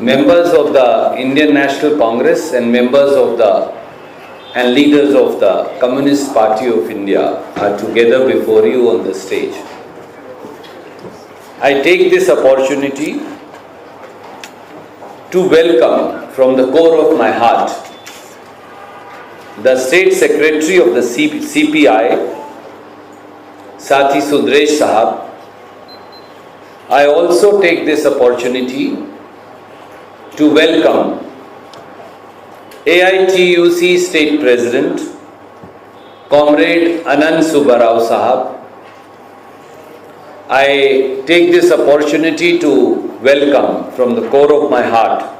members of the Indian National Congress and members of the and leaders of the Communist Party of India are together before you on the stage. I take this opportunity to welcome from the core of my heart the State Secretary of the CPI, Sathi Sudresh Sahab. I also take this opportunity to welcome AITUC State President, Comrade Anand Subbarao Sahab. I take this opportunity to welcome from the core of my heart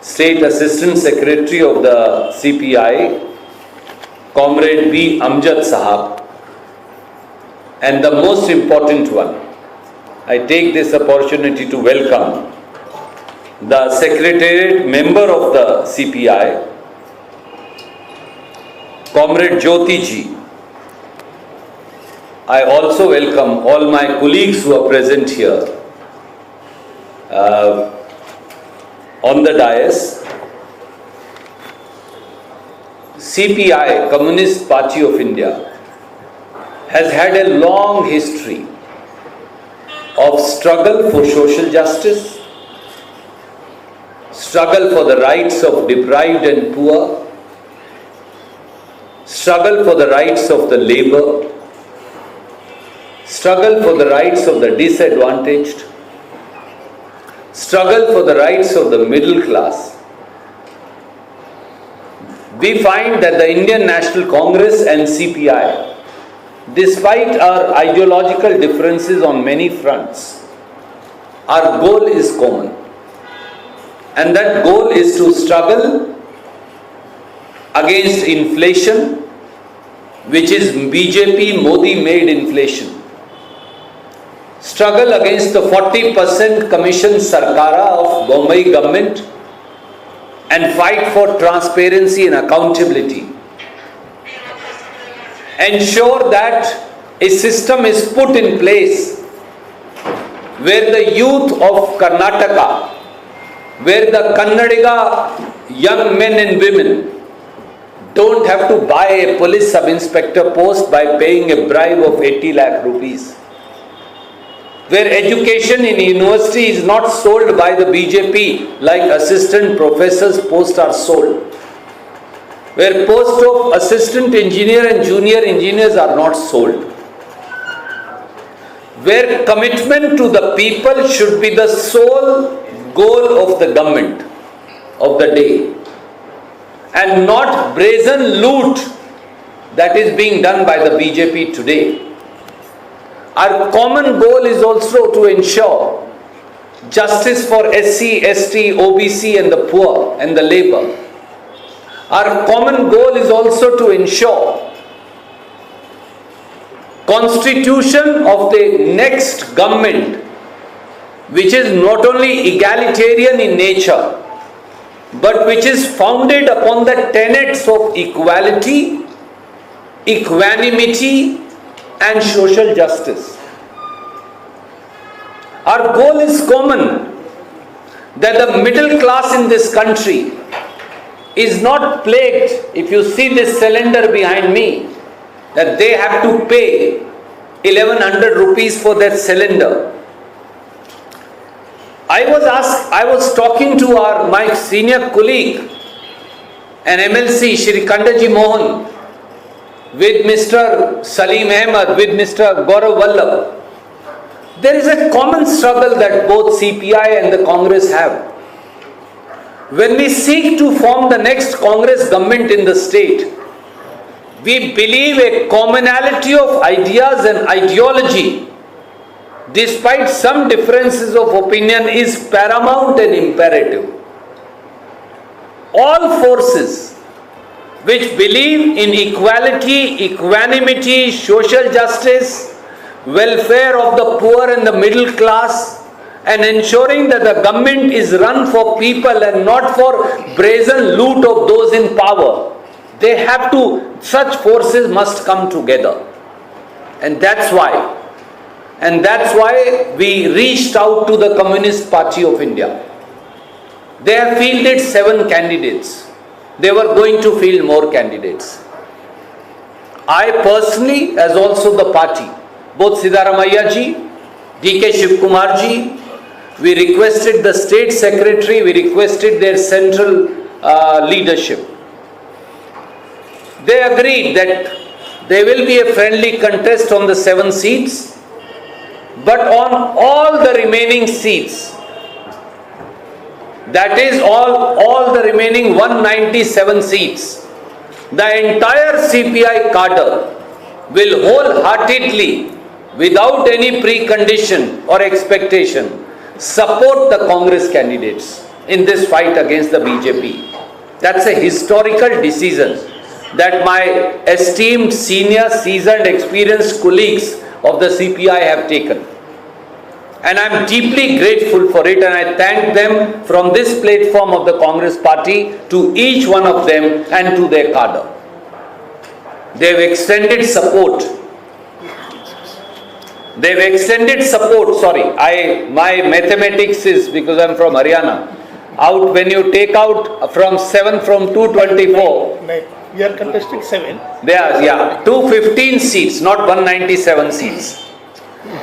State Assistant Secretary of the CPI, Comrade B. Amjad Sahab. And the most important one, I take this opportunity to welcome the Secretariat member of the CPI, Comrade Jyoti ji. I also welcome all my colleagues who are present here on the dais. CPI, Communist Party of India, has had a long history of struggle for social justice, struggle for the rights of deprived and poor, struggle for the rights of the labor, struggle for the rights of the disadvantaged, struggle for the rights of the middle class. We find that the Indian National Congress and CPI, despite our ideological differences on many fronts, our goal is common. And that goal is to struggle against inflation, which is BJP Modi-made inflation. Struggle against the 40% commission Sarkara of Bombay government and fight for transparency and accountability. Ensure that a system is put in place where the youth of Karnataka, where the Kannadiga young men and women don't have to buy a police sub-inspector post by paying a bribe of 80 lakh rupees. Where education in university is not sold by the BJP like assistant professors' posts are sold. Where posts of assistant engineer and junior engineers are not sold. Where commitment to the people should be the sole goal of the government of the day and not brazen loot that is being done by the BJP today. Our common goal is also to ensure justice for SC, ST, OBC and the poor and the labor. Our common goal is also to ensure constitution of the next government, which is not only egalitarian in nature, but which is founded upon the tenets of equality, equanimity, and social justice. Our goal is common, that the middle class in this country is not plagued. If you see this cylinder behind me, that they have to pay 1100 rupees for that cylinder. I was talking to my senior colleague, an MLC, Shri Kandaji Mohan, with Mr. Salim Ahmed, with Mr. Gaurav Vallabh. There is a common struggle that both CPI and the Congress have. When we seek to form the next Congress government in the state, we believe a commonality of ideas and ideology, despite some differences of opinion, is paramount and imperative. All forces which believe in equality, equanimity, social justice, welfare of the poor and the middle class, and ensuring that the government is run for people and not for brazen loot of those in power, such forces must come together. And that's why we reached out to the Communist Party of India. They have fielded 7 candidates. They were going to field more candidates. I personally, as also the party, both Siddaramaiah ji, D.K. Shivkumar ji, we requested the state secretary, we requested their central leadership. They agreed that there will be a friendly contest on the 7 seats, but on all the remaining seats, that is all the remaining 197 seats, the entire CPI cadre will wholeheartedly, without any precondition or expectation, support the Congress candidates in this fight against the BJP. That's a historical decision that my esteemed, senior, seasoned, experienced colleagues of the CPI have taken. And I am deeply grateful for it, and I thank them from this platform of the Congress party to each one of them and to their cadre. They have extended support. My mathematics is, because I am from Haryana, when you take out from 7 from 224. We are contesting 7. They are, 215 seats, not 197 seats.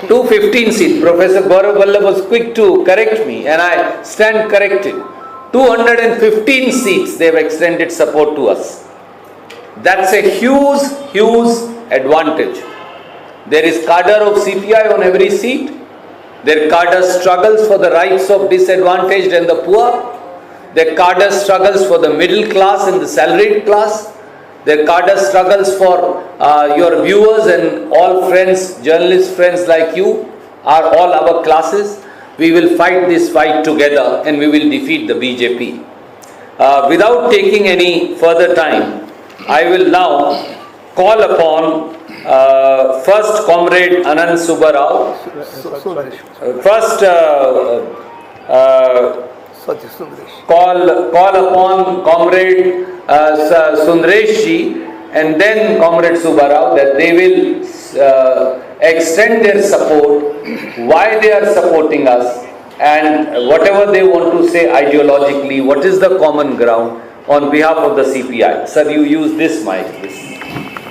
215 seats. Professor Gaurav Vallabh was quick to correct me, and I stand corrected. 215 seats they have extended support to us. That's a huge advantage. There is cadre of CPI on every seat. Their cadre struggles for the rights of disadvantaged and the poor. Their cadre struggles for the middle class and the salaried class. Their cadre struggles for your viewers and all friends, journalist friends like you, are all our classes. We will fight this fight together and we will defeat the BJP. Without taking any further time, I will now call upon first Comrade Anand Subbarao, call upon Comrade Sundaresh ji, and then Comrade Subbarao, that they will extend their support, why they are supporting us, and whatever they want to say ideologically, what is the common ground on behalf of the CPI. Sir, you use this mic,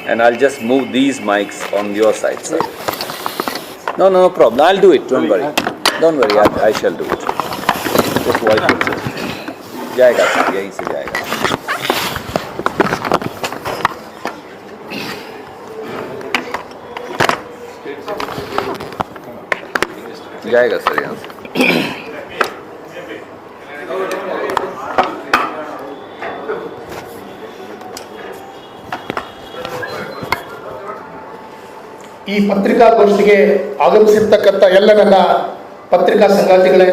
and I'll just move these mics on your side, sir. No problem. I'll do it. Don't worry. I shall do it. Just voice it. जाएगा sir, यहीं से जाएगा. जाएगा sir यहाँ से. ಈ ಪತ್ರಿಕಾಗೋಷ್ಠಿಗೆ ಆಗಮಿಸಿರ್ತಕ್ಕಂಥ ಎಲ್ಲ ನನ್ನ ಪತ್ರಿಕಾ ಸಂಗಾತಿಗಳೇ,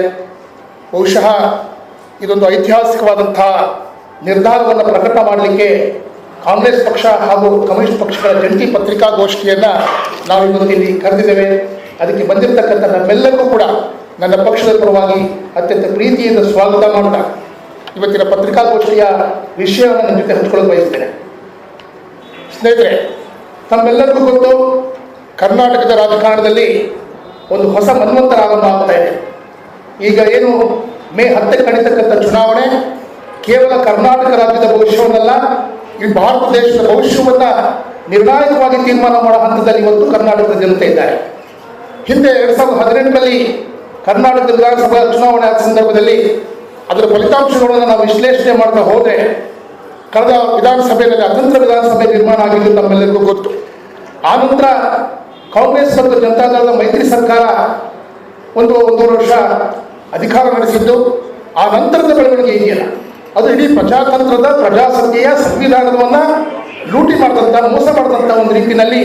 ಬಹುಶಃ ಇದೊಂದು ಐತಿಹಾಸಿಕವಾದಂಥ ನಿರ್ಧಾರವನ್ನು ಪ್ರಕಟ ಮಾಡಲಿಕ್ಕೆ ಕಾಂಗ್ರೆಸ್ ಪಕ್ಷ ಹಾಗೂ ಕಮ್ಯುನಿಸ್ಟ್ ಪಕ್ಷಗಳ ಜಂಟಿ ಪತ್ರಿಕಾಗೋಷ್ಠಿಯನ್ನು ನಾವು ಇವತ್ತು ಇಲ್ಲಿ ಕರೆದಿದ್ದೇವೆ. ಅದಕ್ಕೆ ಬಂದಿರತಕ್ಕಂಥ ನಮ್ಮೆಲ್ಲರಿಗೂ ಕೂಡ ನನ್ನ ಪಕ್ಷದ ಪರವಾಗಿ ಅತ್ಯಂತ ಪ್ರೀತಿಯಿಂದ ಸ್ವಾಗತ ಮಾಡ್ತಾ ಇವತ್ತಿನ ಪತ್ರಿಕಾಗೋಷ್ಠಿಯ ವಿಷಯವನ್ನು ನನ್ನ ಜೊತೆ ಹಂಚಿಕೊಳ್ಳಲು ಬಯಸ್ತೇನೆ. ಸ್ನೇಹಿತರೆ, ತಮ್ಮೆಲ್ಲರಿಗೂ ಗೊತ್ತು, ಕರ್ನಾಟಕದ ರಾಜಕಾರಣದಲ್ಲಿ ಒಂದು ಹೊಸ ಮನ್ವಂತರ ಆರಂಭ ಆಗ್ತಾ ಇದೆ. ಈಗ ಏನು ಮೇ 10ಕ್ಕೆ ನಡೀತಕ್ಕಂಥ ಚುನಾವಣೆ ಕೇವಲ ಕರ್ನಾಟಕ ರಾಜ್ಯದ ಭವಿಷ್ಯವನ್ನಲ್ಲ, ಈ ಭಾರತ ದೇಶದ ಭವಿಷ್ಯವನ್ನು ನಿರ್ಣಾಯಕವಾಗಿ ತೀರ್ಮಾನ ಮಾಡೋ ಹಂತದಲ್ಲಿ ಇವತ್ತು ಕರ್ನಾಟಕದ ಜನತೆ ಇದ್ದಾರೆ. ಹಿಂದೆ 2018ರಲ್ಲಿ ಕರ್ನಾಟಕದ ವಿಧಾನಸಭಾ ಚುನಾವಣೆ ಆದ ಸಂದರ್ಭದಲ್ಲಿ ಅದರ ಫಲಿತಾಂಶಗಳನ್ನು ನಾವು ವಿಶ್ಲೇಷಣೆ ಮಾಡ್ತಾ ಹೋದರೆ ಕಳೆದ ವಿಧಾನಸಭೆಯಲ್ಲಿ ಅತಂತ್ರ ವಿಧಾನಸಭೆ ನಿರ್ಮಾಣ ಆಗಿದ್ದು ನಮ್ಮೆಲ್ಲರಿಗೂ ಗೊತ್ತು. ಆನಂತರ ಕಾಂಗ್ರೆಸ್ ಮತ್ತು ಜನತಾದಳದ ಮೈತ್ರಿ ಸರ್ಕಾರ ಒಂದೂವರೆ ವರ್ಷ ಅಧಿಕಾರ ನಡೆಸಿದ್ದು, ಆ ನಂತರದ ಬೆಳವಣಿಗೆ ಇದೆಯಲ್ಲ, ಅದು ಇಡೀ ಪ್ರಜಾತಂತ್ರದ, ಪ್ರಜಾಸತ್ತೆಯ ಸಂವಿಧಾನವನ್ನು ಲೂಟಿ ಮಾಡಿದಂಥ, ಮೋಸ ಮಾಡಿದಂಥ ಒಂದು ರೀತಿಯಲ್ಲಿ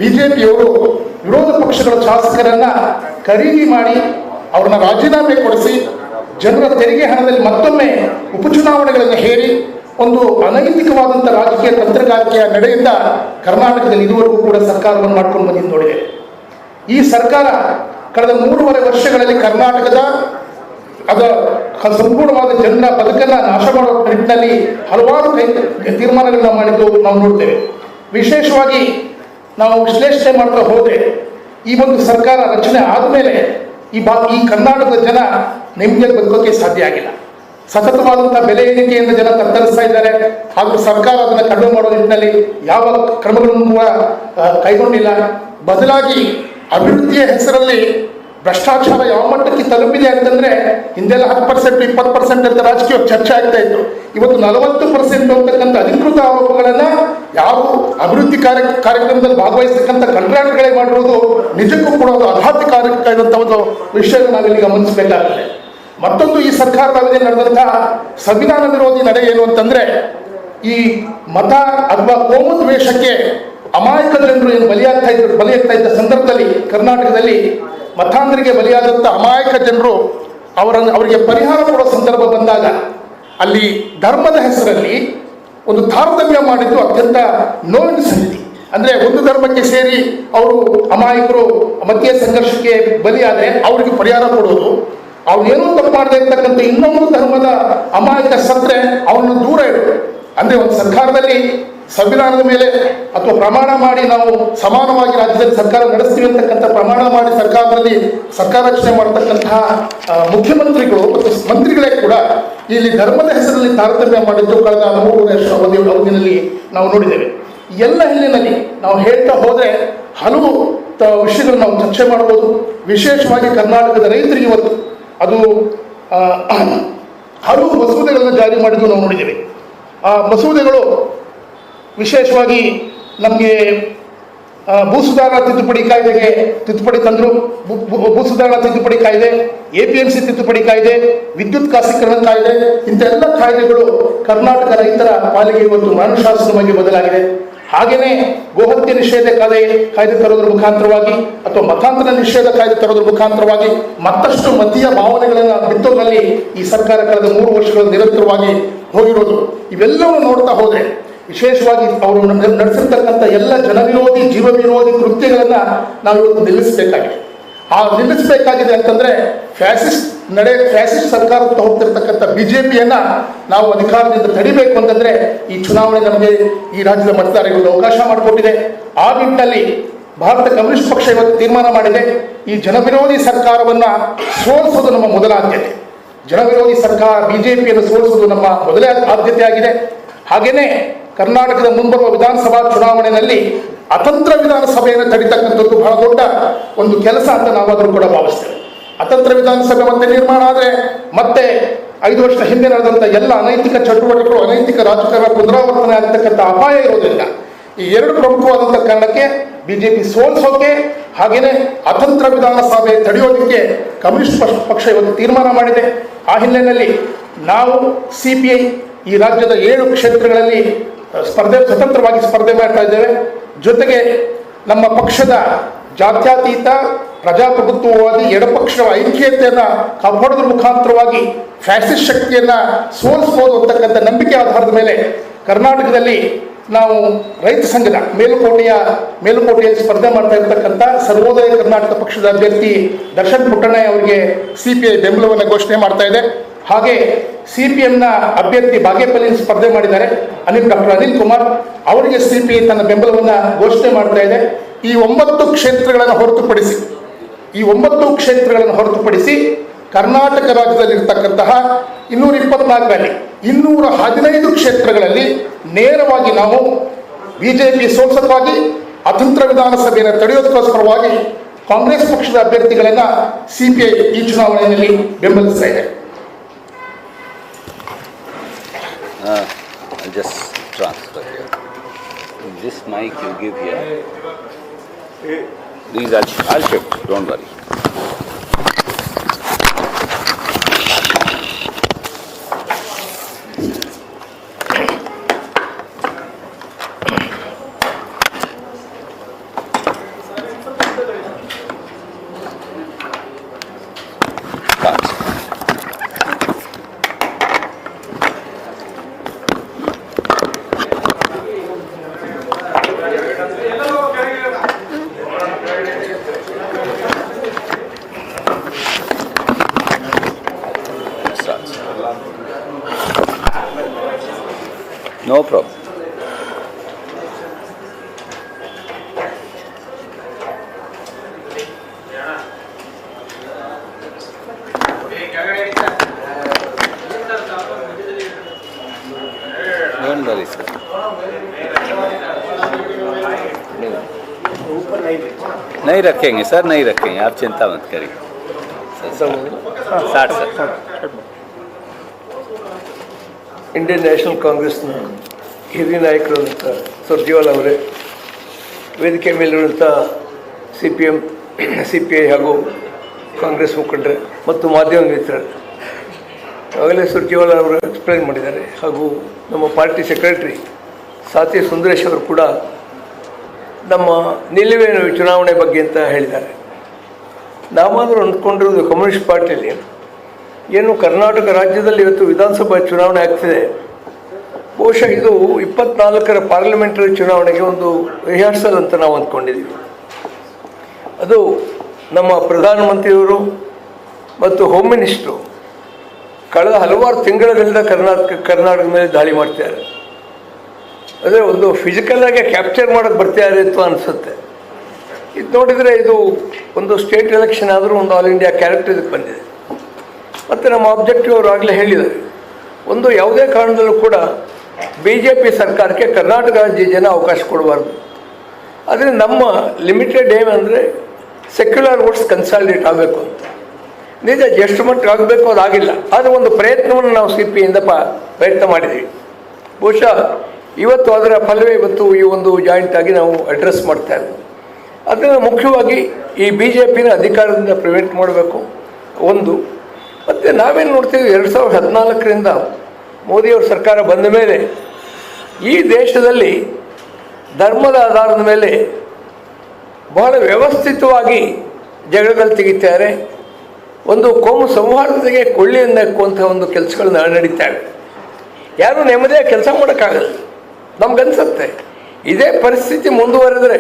ಬಿಜೆಪಿಯವರು ವಿರೋಧ ಪಕ್ಷಗಳ ಶಾಸಕರನ್ನು ಖರೀದಿ ಮಾಡಿ ಅವ್ರನ್ನ ರಾಜೀನಾಮೆ ಕೊಡಿಸಿ ಜನರ ತೆರಿಗೆ ಹಣದಲ್ಲಿ ಮತ್ತೊಮ್ಮೆ ಉಪಚುನಾವಣೆಗಳನ್ನು ಹೇರಿ ಒಂದು ಅನೈತಿಕವಾದಂಥ ರಾಜಕೀಯ ತಂತ್ರಗಾರಿಕೆಯ ನಡೆಯಿಂದ ಕರ್ನಾಟಕದಲ್ಲಿ ಇದುವರೆಗೂ ಕೂಡ ಸರ್ಕಾರವನ್ನು ಮಾಡ್ಕೊಂಡು ಬಂದಿದ್ದು ನೋಡಿದೆ. ಈ ಸರ್ಕಾರ ಕಳೆದ 3.5 ವರ್ಷಗಳಲ್ಲಿ ಕರ್ನಾಟಕದ ಸಂಪೂರ್ಣವಾದ ಜನರ ಬದುಕನ್ನು ನಾಶ ಮಾಡುವ ನಿಟ್ಟಿನಲ್ಲಿ ಹಲವಾರು ತೀರ್ಮಾನಗಳನ್ನ ಮಾಡಿದ್ದು ನಾವು ನೋಡ್ತೇವೆ. ವಿಶೇಷವಾಗಿ ನಾವು ವಿಶ್ಲೇಷಣೆ ಮಾಡ್ತಾ ಹೋದರೆ ಈ ಒಂದು ಸರ್ಕಾರ ರಚನೆ ಆದಮೇಲೆ ಈ ಕರ್ನಾಟಕದ ಜನ ನೆಮ್ಮದಿಯಾಗಿ ಬದುಕೋಕ್ಕೆ ಸಾಧ್ಯ ಆಗಿಲ್ಲ. ಸತತವಾದಂತಹ ಬೆಲೆ ಏರಿಕೆಯಿಂದ ಜನ ತತ್ತರಿಸ್ತಾ ಇದ್ದಾರೆ. ಹಾಗೂ ಸರ್ಕಾರ ಅದನ್ನು ಕಡಿಮೆ ಮಾಡುವ ನಿಟ್ಟಿನಲ್ಲಿ ಯಾವ ಕ್ರಮಗಳನ್ನು ಕೂಡ ಕೈಗೊಂಡಿಲ್ಲ. ಬದಲಾಗಿ ಅಭಿವೃದ್ಧಿಯ ಹೆಸರಲ್ಲಿ ಭ್ರಷ್ಟಾಚಾರ ಯಾವ ಮಟ್ಟಕ್ಕೆ ತಲುಪಿದೆ ಅಂತಂದ್ರೆ, ಹಿಂದೆಲ್ಲ 10%, 20% ಅಂತ ರಾಜಕೀಯ ಚರ್ಚೆ ಆಗ್ತಾ ಇತ್ತು. ಇವತ್ತು 40% ಅಂತಕ್ಕಂಥ ಅಧಿಕೃತ ಆರೋಪಗಳನ್ನ ಯಾರು ಅಭಿವೃದ್ಧಿ ಕಾರ್ಯಕ್ರಮದಲ್ಲಿ ಭಾಗವಹಿಸತಕ್ಕಂಥ ಕಾಂಟ್ರಾಕ್ಟ್ಗಳೇ ಮಾಡಿರೋದು ನಿಜಕ್ಕೂ ಕೂಡ ಒಂದು ಆಘಾತಕಾರಕ ಒಂದು ವಿಷಯ ನಾವಿಲ್ಲಿ ಗಮನಿಸಬೇಕಾಗ್ತದೆ. ಮತ್ತೊಂದು, ಈ ಸರ್ಕಾರದ ಅವಧಿಯಲ್ಲಿ ನಡೆದಂತಹ ಸಂವಿಧಾನ ವಿರೋಧಿ ನಡೆ ಏನು ಅಂತಂದ್ರೆ, ಈ ಮತ ಅಥವಾ ಕೋಮು ದ್ವೇಷಕ್ಕೆ ಅಮಾಯಕ ಜನರು ಏನು ಬಲಿಯಾಗ್ತಾ ಇದ್ದ ಸಂದರ್ಭದಲ್ಲಿ ಕರ್ನಾಟಕದಲ್ಲಿ ಮತಾಂಧರಿಗೆ ಬಲಿಯಾದಂಥ ಅಮಾಯಕ ಜನರು ಅವರಿಗೆ ಪರಿಹಾರ ಕೊಡೋ ಸಂದರ್ಭ ಬಂದಾಗ ಅಲ್ಲಿ ಧರ್ಮದ ಹೆಸರಲ್ಲಿ ಒಂದು ತಾರತಮ್ಯ ಮಾಡಿದ್ದು ಅತ್ಯಂತ ನೋವಿನ ಸಂಗತಿ. ಅಂದರೆ ಒಂದು ಧರ್ಮಕ್ಕೆ ಸೇರಿ ಅವರು ಅಮಾಯಕರು ಮಧ್ಯೆ ಸಂಘರ್ಷಕ್ಕೆ ಬಲಿಯಾದರೆ ಅವರಿಗೆ ಪರಿಹಾರ ಕೊಡೋದು, ಅವ್ರು ಏನೂ ತಪ್ಪು ಮಾಡದೇ ಇರ್ತಕ್ಕಂಥ ಇನ್ನೊಂದು ಧರ್ಮದ ಅಮಾಯಕ ಸತ್ರೆ ಅವರನ್ನು ದೂರ ಇಡೋದು. ಅಂದರೆ ಒಂದು ಸರ್ಕಾರದಲ್ಲಿ ಸಂವಿಧಾನದ ಮೇಲೆ ಅಥವಾ ಪ್ರಮಾಣ ಮಾಡಿ ನಾವು ಸಮಾನವಾಗಿ ರಾಜ್ಯದಲ್ಲಿ ಸರ್ಕಾರ ನಡೆಸ್ತೀವಿ ಅಂತಕ್ಕಂಥ ಪ್ರಮಾಣ ಮಾಡಿ ಸರ್ಕಾರ ರಚನೆ ಮಾಡತಕ್ಕಂತಹ ಮುಖ್ಯಮಂತ್ರಿಗಳು ಮತ್ತು ಮಂತ್ರಿಗಳೇ ಕೂಡ ಇಲ್ಲಿ ಧರ್ಮದ ಹೆಸರಲ್ಲಿ ತಾರತಮ್ಯ ಮಾಡಿದ್ದು ಕಳೆದ 3 ವರ್ಷ ಅವಧಿಯಲ್ಲಿ ನಾವು ನೋಡಿದ್ದೇವೆ. ಎಲ್ಲ ಹಿನ್ನೆಲೆಯಲ್ಲಿ ನಾವು ಹೇಳ್ತಾ ಹೋದರೆ ಹಲವು ವಿಷಯಗಳು ನಾವು ಚರ್ಚೆ ಮಾಡ್ಬೋದು. ವಿಶೇಷವಾಗಿ ಕರ್ನಾಟಕದ ರೈತರಿಗೆ ಇವತ್ತು ಅದು ಹಲವು ಮಸೂದೆಗಳನ್ನು ಜಾರಿ ಮಾಡಿದ್ದು ನಾವು ನೋಡಿದ್ದೇವೆ. ಆ ಮಸೂದೆಗಳು ವಿಶೇಷವಾಗಿ ನಮಗೆ ಭೂ ಸುಧಾರಣಾ ತಿದ್ದುಪಡಿ ಕಾಯ್ದೆಗೆ ತಿದ್ದುಪಡಿ ತಂದರು. ಭೂ ಸುಧಾರಣಾ ತಿದ್ದುಪಡಿ ಕಾಯ್ದೆ, APMC ತಿದ್ದುಪಡಿ ಕಾಯ್ದೆ, ವಿದ್ಯುತ್ ಖಾಸಗೀಕರಣ ಕಾಯ್ದೆ, ಇಂಥೆಲ್ಲ ಕಾಯ್ದೆಗಳು ಕರ್ನಾಟಕ ರೈತರ ಪಾಲಿಗೆ ಇವತ್ತು ಮರಣಶಾಸನವಾಗಿ ಬದಲಾಗಿದೆ. ಹಾಗೆಯೇ ಗೋಹತ್ಯೆ ನಿಷೇಧ ಕಾಯ್ದೆ ತರೋದ್ರ ಮುಖಾಂತರವಾಗಿ ಅಥವಾ ಮತಾಂತರ ನಿಷೇಧ ಕಾಯ್ದೆ ತರೋದ್ರ ಮುಖಾಂತರವಾಗಿ ಮತ್ತಷ್ಟು ಮತೀಯ ಭಾವನೆಗಳನ್ನು ಬಿತ್ತೋದ್ರಲ್ಲಿ ಈ ಸರ್ಕಾರ ಕಳೆದ 3 ವರ್ಷಗಳು ನಿರಂತರವಾಗಿ ಹೋಗಿರೋದು. ಇವೆಲ್ಲವನ್ನು ನೋಡ್ತಾ ಹೋದರೆ ವಿಶೇಷವಾಗಿ ಅವರು ನಡೆಸಿರ್ತಕ್ಕಂಥ ಎಲ್ಲ ಜನವಿರೋಧಿ ಜೀವ ವಿರೋಧಿ ಕೃತ್ಯಗಳನ್ನು ನಾವು ಇವತ್ತು ನಿಲ್ಲಿಸಬೇಕಾಗಿದೆ. ನಿಲ್ಲಿಸಬೇಕಾಗಿದೆ ಅಂತಂದ್ರೆ ಫ್ಯಾಸಿಸ್ಟ್ ಸರ್ಕಾರಕ್ಕೆ ಹೋಗ್ತಿರ್ತಕ್ಕಂಥ BJPಯನ್ನ ನಾವು ಅಧಿಕಾರದಿಂದ ತಡಿಬೇಕು ಅಂತಂದ್ರೆ ಈ ಚುನಾವಣೆ ನಮಗೆ ಈ ರಾಜ್ಯದ ಮತದಾರರಿಗೆ ಅವಕಾಶ ಮಾಡಿಕೊಟ್ಟಿದೆ. ಆ ನಿಟ್ಟಿನಲ್ಲಿ ಭಾರತ ಕಮ್ಯುನಿಸ್ಟ್ ಪಕ್ಷ ಇವತ್ತು ತೀರ್ಮಾನ ಮಾಡಿದೆ, ಈ ಜನವಿರೋಧಿ ಸರ್ಕಾರವನ್ನ ಸೋಲಿಸೋದು ನಮ್ಮ ಮೊದಲ ಆದ್ಯತೆ. ಜನವಿರೋಧಿ ಸರ್ಕಾರ BJPಯನ್ನು ಸೋಲಿಸುವುದು ನಮ್ಮ ಮೊದಲೇ ಆದ್ಯತೆ ಆಗಿದೆ. ಹಾಗೇನೆ ಕರ್ನಾಟಕದ ಮುಂಬರುವ ವಿಧಾನಸಭಾ ಚುನಾವಣೆಯಲ್ಲಿ ಅತಂತ್ರ ವಿಧಾನಸಭೆಯನ್ನು ತಡಿತಕ್ಕಂಥದ್ದು ಬಹಳ ದೊಡ್ಡ ಒಂದು ಕೆಲಸ ಅಂತ ನಾವಾದರೂ ಕೂಡ ಭಾವಿಸ್ತೇವೆ. ಅತಂತ್ರ ವಿಧಾನಸಭೆ ಮತ್ತೆ ನಿರ್ಮಾಣ ಆದರೆ ಮತ್ತೆ 5 ವರ್ಷದ ಹಿಂದೆ ನಡೆದಂಥ ಎಲ್ಲ ಅನೈತಿಕ ಚಟುವಟಿಕೆಗಳು, ಅನೈತಿಕ ರಾಜಕಾರಣ ಪುನರಾವರ್ತನೆ ಆಗ್ತಕ್ಕಂಥ ಅಪಾಯ ಇರೋದ್ರಿಂದ ಈ 2 ಪ್ರಮುಖವಾದಂಥ ಕಾರಣಕ್ಕೆ BJP ಸೋಲಿಸೋಕೆ ಹಾಗೇನೆ ಅತಂತ್ರ ವಿಧಾನಸಭೆ ತಡೆಯೋದಕ್ಕೆ ಕಮ್ಯುನಿಸ್ಟ್ ಪಕ್ಷ ಇವತ್ತು ತೀರ್ಮಾನ ಮಾಡಿದೆ. ಆ ಹಿನ್ನೆಲೆಯಲ್ಲಿ ನಾವು CPI ಈ ರಾಜ್ಯದ 7 ಕ್ಷೇತ್ರಗಳಲ್ಲಿ ಸ್ವತಂತ್ರವಾಗಿ ಸ್ಪರ್ಧೆ ಮಾಡ್ತಾ ಇದ್ದೇವೆ. ಜೊತೆಗೆ ನಮ್ಮ ಪಕ್ಷದ ಜಾತ್ಯತೀತ ಪ್ರಜಾಪ್ರಭುತ್ವವಾದಿ ಎಡಪಕ್ಷಗಳ ಐಕ್ಯತೆಯನ್ನು ಕಾಪಾಡೋದ್ರ ಮುಖಾಂತರವಾಗಿ ಫ್ಯಾಸಿಸ್ಟ್ ಶಕ್ತಿಯನ್ನು ಸೋಲಿಸಬಹುದು ಅಂತಕ್ಕಂಥ ನಂಬಿಕೆ ಆಧಾರದ ಮೇಲೆ ಕರ್ನಾಟಕದಲ್ಲಿ ನಾವು ರೈತ ಸಂಘದ ಮೇಲುಕೋಟೆಯಲ್ಲಿ ಸ್ಪರ್ಧೆ ಮಾಡ್ತಾ ಇರ್ತಕ್ಕಂಥ ಸರ್ವೋದಯ ಕರ್ನಾಟಕ ಪಕ್ಷದ ಅಭ್ಯರ್ಥಿ ದರ್ಶನ್ ಪುಟ್ಟಣ್ಣ ಅವರಿಗೆ CPI ಬೆಂಬಲವನ್ನು ಘೋಷಣೆ ಮಾಡ್ತಾ ಇದೆ. ಹಾಗೆ CPMನ ಅಭ್ಯರ್ಥಿ ಬಾಗೇಪಲ್ಲಿಯಲ್ಲಿ ಸ್ಪರ್ಧೆ ಮಾಡಿದ್ದಾರೆ ಡಾಕ್ಟರ್ ಅನಿಲ್ ಕುಮಾರ್, ಅವರಿಗೆ CPI ತನ್ನ ಬೆಂಬಲವನ್ನು ಘೋಷಣೆ ಮಾಡ್ತಾ ಇದೆ. ಈ 9 ಕ್ಷೇತ್ರಗಳನ್ನು ಹೊರತುಪಡಿಸಿ ಕರ್ನಾಟಕ ರಾಜ್ಯದಲ್ಲಿರ್ತಕ್ಕಂತಹ 224ರಲ್ಲಿ 215 ಕ್ಷೇತ್ರಗಳಲ್ಲಿ ನೇರವಾಗಿ ನಾವು BJP ಸೋಲಿಸೋದಕ್ಕಾಗಿ ಅತಂತ್ರ ವಿಧಾನಸಭೆಯನ್ನು ತಡೆಯೋದಕ್ಕೋಸ್ಕರವಾಗಿ ಕಾಂಗ್ರೆಸ್ ಪಕ್ಷದ ಅಭ್ಯರ್ಥಿಗಳನ್ನು CPI ಈ ಚುನಾವಣೆಯಲ್ಲಿ ಬೆಂಬಲಿಸ್ತಾ ಇದೆ. I'll just transfer here. This mic you give here. These I'll shift, don't worry. No problem. Sorry sir, नहीं रखेंगे सर, नहीं रखेंगे, आप चिंता मत करिए। 60 सर। ಇಂಡಿಯನ್ ನ್ಯಾಷನಲ್ ಕಾಂಗ್ರೆಸ್ನ ಹಿರಿಯ ನಾಯಕರಾದಂಥ ಸುರ್ಜೇವಾಲಾ ಅವರೇ, ವೇದಿಕೆ ಮೇಲಿರುವಂಥ CPM, CPI ಹಾಗೂ ಕಾಂಗ್ರೆಸ್ ಮುಖಂಡರೇ ಮತ್ತು ಮಾಧ್ಯಮ ಮಿತ್ರರು, ಆಗಲೇ ಸುರ್ಜೇವಾಲಾ ಅವರು ಎಕ್ಸ್ಪ್ಲೈನ್ ಮಾಡಿದ್ದಾರೆ. ಹಾಗೂ ನಮ್ಮ ಪಾರ್ಟಿ ಸೆಕ್ರೆಟರಿ ಸಾತಿ ಸುಂದರೇಶ್ ಅವರು ಕೂಡ ನಮ್ಮ ನಿಲುವೇನು ಚುನಾವಣೆ ಬಗ್ಗೆ ಅಂತ ಹೇಳಿದ್ದಾರೆ. ನಾವಾದರೂ ಅಂದ್ಕೊಂಡಿರೋದು ಕಮ್ಯುನಿಸ್ಟ್ ಪಾರ್ಟಿಯಲ್ಲಿ ಏನು ಕರ್ನಾಟಕ ರಾಜ್ಯದಲ್ಲಿ ಇವತ್ತು ವಿಧಾನಸಭಾ ಚುನಾವಣೆ ಆಗ್ತಿದೆ, ಬಹುಶಃ ಇದು 24ರ ಪಾರ್ಲಿಮೆಂಟರಿ ಚುನಾವಣೆಗೆ ಒಂದು ರಿಹರ್ಸಲ್ ಅಂತ ನಾವು ಅಂದ್ಕೊಂಡಿದ್ದೀವಿ. ಅದು ನಮ್ಮ ಪ್ರಧಾನಮಂತ್ರಿಯವರು ಮತ್ತು ಹೋಮ್ ಮಿನಿಸ್ಟ್ರು ಕಳೆದ ಹಲವಾರು ತಿಂಗಳಿಂದ ಕರ್ನಾಟಕದ ಮೇಲೆ ದಾಳಿ ಮಾಡ್ತಿದ್ದಾರೆ. ಅದೇ ಒಂದು ಫಿಸಿಕಲಾಗಿ ಕ್ಯಾಪ್ಚರ್ ಮಾಡೋಕ್ಕೆ ಬರ್ತಿದ್ದಾರೆ ಅಂತ ಅನಿಸುತ್ತೆ. ಇದು ನೋಡಿದರೆ ಇದು ಒಂದು ಸ್ಟೇಟ್ ಎಲೆಕ್ಷನ್ ಆದರೂ ಒಂದು ಆಲ್ ಇಂಡಿಯಾ ಕ್ಯಾರೆಕ್ಟರ್ ಇದಕ್ಕೆ ಬಂದಿದೆ. ಮತ್ತು ನಮ್ಮ ಆಬ್ಜೆಕ್ಟಿವ್ ಅವರು ಆಗಲೇ ಹೇಳಿದ್ದಾರೆ, ಒಂದು ಯಾವುದೇ ಕಾರಣದಲ್ಲೂ ಕೂಡ BJP ಸರ್ಕಾರಕ್ಕೆ ಕರ್ನಾಟಕ ರಾಜ್ಯ ಜನ ಅವಕಾಶ ಕೊಡಬಾರ್ದು. ಆದರೆ ನಮ್ಮ ಲಿಮಿಟೆಡ್ ಏಮ್ ಅಂದರೆ ಸೆಕ್ಯುಲರ್ ವೋಟ್ಸ್ ಕನ್ಸಾಲಿಡೇಟ್ ಆಗಬೇಕು ಅಂತ. ನಿಜ ಎಷ್ಟು ಮಟ್ಟಿಗೆ ಆಗಬೇಕು ಅದಾಗಿಲ್ಲ, ಆದರೆ ಒಂದು ಪ್ರಯತ್ನವನ್ನು ನಾವು CPಯಿಂದ ಪ್ರಯತ್ನ ಮಾಡಿದ್ದೀವಿ. ಬಹುಶಃ ಇವತ್ತು ಅದರ ಫಲವೇ ಇವತ್ತು ಈ ಒಂದು ಜಾಯಿಂಟ್ ಆಗಿ ನಾವು ಅಡ್ರೆಸ್ ಮಾಡ್ತಾ ಇದ್ದೀವಿ. ಅದನ್ನು ಮುಖ್ಯವಾಗಿ ಈ BJPನ ಅಧಿಕಾರದಿಂದ ಪ್ರಿವೆಂಟ್ ಮಾಡಬೇಕು ಒಂದು. ಮತ್ತು ನಾವೇನು ನೋಡ್ತೀವಿ, 2014ರಿಂದ ಮೋದಿಯವ್ರ ಸರ್ಕಾರ ಬಂದ ಮೇಲೆ ಈ ದೇಶದಲ್ಲಿ ಧರ್ಮದ ಆಧಾರದ ಮೇಲೆ ಬಹಳ ವ್ಯವಸ್ಥಿತವಾಗಿ ಜಗಳಗಳು ತೆಗಿತಾರೆ. ಒಂದು ಕೋಮು ಸೌಹಾರ್ದತೆಗೆ ಕೊಳ್ಳಿಯನ್ನು ಹಾಕುವಂಥ ಒಂದು ಕೆಲಸಗಳನ್ನ ನಡೀತಾವೆ. ಯಾರೂ ನೆಮ್ಮದಿಯಾಗಿ ಕೆಲಸ ಮಾಡೋಕ್ಕಾಗಲ್ಲ. ನಮಗನ್ಸುತ್ತೆ ಇದೇ ಪರಿಸ್ಥಿತಿ ಮುಂದುವರೆದರೆ